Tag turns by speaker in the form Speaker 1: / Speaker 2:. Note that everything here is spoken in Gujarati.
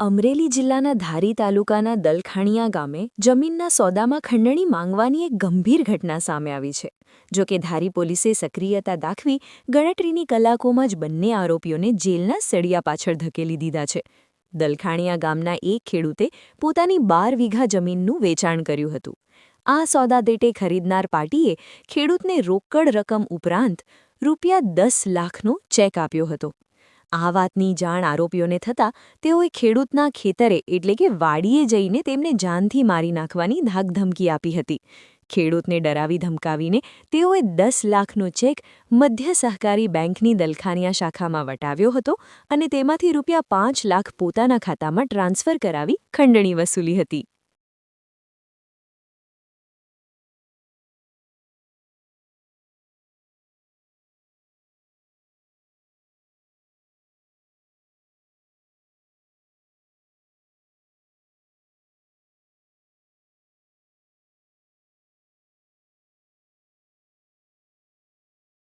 Speaker 1: અમરેલી જિલ્લાના ધારી તાલુકાના દલખાણીયા ગામે જમીનના સોદામાં ખંડણી માંગવાની એક ગંભીર ઘટના સામે આવી છે. જો કે ધારી પોલીસે સક્રિયતા દાખવી ગણતરીની કલાકોમાં જ બંને આરોપીઓને જેલના સળિયા પાછળ ધકેલી દીધા છે. દલખાણીયા ગામના એક ખેડૂતે પોતાની 12 વીઘા જમીનનું વેચાણ કર્યું હતું. આ સોદા દેટે ખરીદનાર પાર્ટીએ ખેડૂતને રોકડ રકમ ઉપરાંત ₹10 લાખનો ચેક આપ્યો હતો. આ વાતની જાણ આરોપીઓને થતાં તેઓએ ખેડૂતના ખેતરે એટલે કે વાડીએ જઈને તેમને જાનથી મારી નાખવાની ધાકધમકી આપી હતી. ખેડૂતને ડરાવી ધમકાવીને તેઓએ 10 લાખનો ચેક મધ્ય સહકારી બેંકની દલખાણીયા શાખામાં વટાવ્યો હતો અને તેમાંથી ₹5 લાખ પોતાના ખાતામાં ટ્રાન્સફર કરાવી ખંડણી વસૂલી હતી.